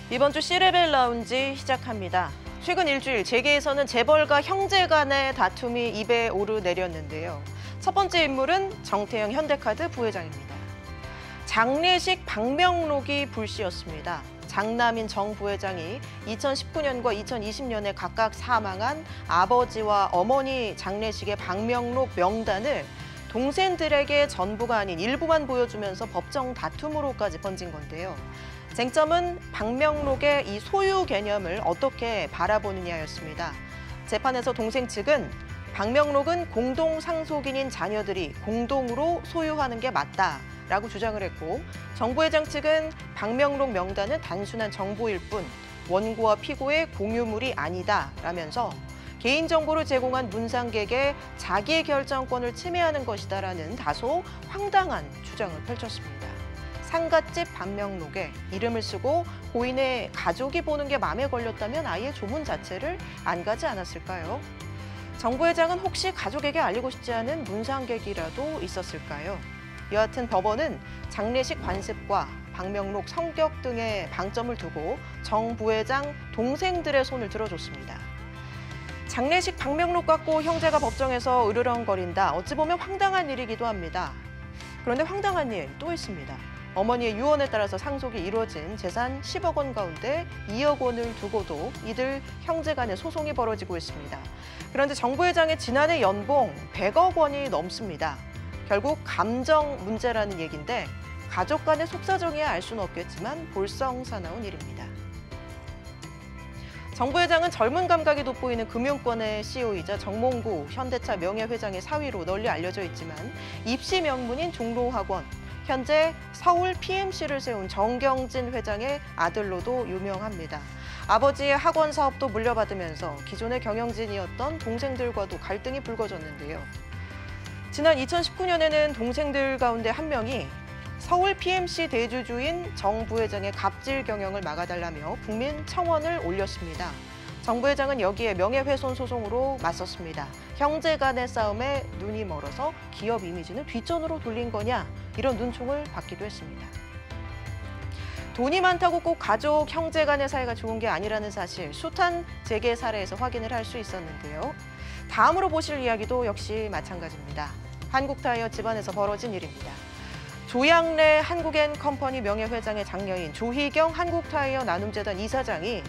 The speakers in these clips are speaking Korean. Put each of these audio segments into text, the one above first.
이번 주 C레벨 라운지 시작합니다. 최근 일주일 재계에서는 재벌과 형제 간의 다툼이 입에 오르내렸는데요. 첫 번째 인물은 정태영 현대카드 부회장입니다. 장례식 방명록이 불씨였습니다. 장남인 정 부회장이 2019년과 2020년에 각각 사망한 아버지와 어머니 장례식의 방명록 명단을 동생들에게 전부가 아닌 일부만 보여주면서 법정 다툼으로까지 번진 건데요. 쟁점은 방명록의 이 소유 개념을 어떻게 바라보느냐였습니다. 재판에서 동생 측은 방명록은 공동 상속인인 자녀들이 공동으로 소유하는 게 맞다라고 주장을 했고, 정 부회장 측은 방명록 명단은 단순한 정보일 뿐 원고와 피고의 공유물이 아니다라면서 개인정보를 제공한 문상객의 자기결정권을 침해하는 것이다라는 다소 황당한 주장을 펼쳤습니다. 상갓집 방명록에 이름을 쓰고 고인의 가족이 보는 게 마음에 걸렸다면 아예 조문 자체를 안 가지 않았을까요? 정 부회장은 혹시 가족에게 알리고 싶지 않은 문상객이라도 있었을까요? 여하튼 법원은 장례식 관습과 방명록 성격 등의 방점을 두고 정 부회장 동생들의 손을 들어줬습니다. 장례식 방명록 갖고 형제가 법정에서 으르렁거린다. 어찌 보면 황당한 일이기도 합니다. 그런데 황당한 일 또 있습니다. 어머니의 유언에 따라서 상속이 이루어진 재산 10억 원 가운데 2억 원을 두고도 이들 형제 간의 소송이 벌어지고 있습니다. 그런데 정 부회장의 지난해 연봉 100억 원이 넘습니다. 결국 감정 문제라는 얘기인데 가족 간의 속사정이야 알 수는 없겠지만 볼썽사나운 일입니다. 정 부회장은 젊은 감각이 돋보이는 금융권의 CEO이자 정몽구 현대차 명예회장의 사위로 널리 알려져 있지만 입시 명문인 종로학원, 현재 서울 PMC를 세운 정경진 회장의 아들로도 유명합니다. 아버지의 학원 사업도 물려받으면서 기존의 경영진이었던 동생들과도 갈등이 불거졌는데요. 지난 2019년에는 동생들 가운데 한 명이 서울 PMC 대주주인 정 부회장의 갑질 경영을 막아달라며 국민청원을 올렸습니다. 정 부회장은 여기에 명예훼손 소송으로 맞섰습니다. 형제 간의 싸움에 눈이 멀어서 기업 이미지는 뒷전으로 돌린 거냐, 이런 눈총을 받기도 했습니다. 돈이 많다고 꼭 가족, 형제 간의 사이가 좋은 게 아니라는 사실, 숱한 재계 사례에서 확인을 할 수 있었는데요. 다음으로 보실 이야기도 역시 마찬가지입니다. 한국타이어 집안에서 벌어진 일입니다. 조양래 한국엔컴퍼니 명예회장의 장녀인 조희경 한국타이어 나눔재단 이사장이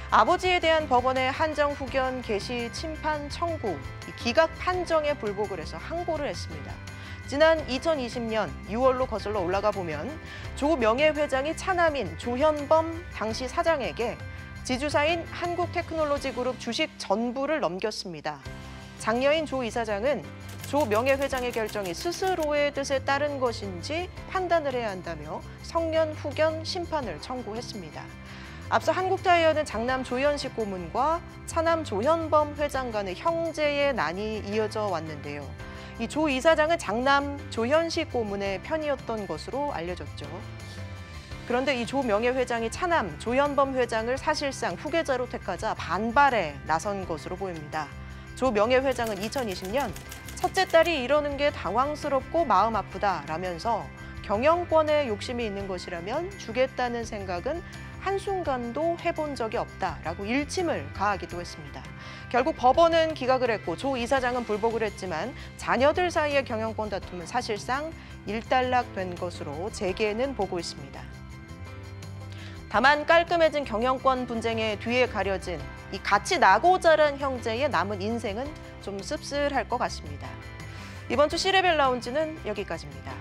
아버지에 대한 법원의 한정 후견 개시 침판 청구, 기각 판정에 불복을 해서 항고를 했습니다. 지난 2020년 6월로 거슬러 올라가 보면 조 명예회장이 차남인 조현범 당시 사장에게 지주사인 한국테크놀로지그룹 주식 전부를 넘겼습니다. 장녀인 조 이사장은 조 명예회장의 결정이 스스로의 뜻에 따른 것인지 판단을 해야 한다며 성년 후견 심판을 청구했습니다. 앞서 한국타이어는 장남 조현식 고문과 차남 조현범 회장 간의 형제의 난이 이어져 왔는데요. 이 조 이사장은 장남 조현식 고문의 편이었던 것으로 알려졌죠. 그런데 이 조 명예회장이 차남 조현범 회장을 사실상 후계자로 택하자 반발에 나선 것으로 보입니다. 조 명예회장은 2020년 첫째 딸이 이러는 게 당황스럽고 마음 아프다라면서 경영권에 욕심이 있는 것이라면 주겠다는 생각은 한순간도 해본 적이 없다라고 일침을 가하기도 했습니다. 결국 법원은 기각을 했고 조 이사장은 불복을 했지만 자녀들 사이의 경영권 다툼은 사실상 일단락된 것으로 재계는 보고 있습니다. 다만 깔끔해진 경영권 분쟁의 뒤에 가려진 이 같이 나고 자란 형제의 남은 인생은 좀 씁쓸할 것 같습니다. 이번 주 C레벨 라운지는 여기까지입니다.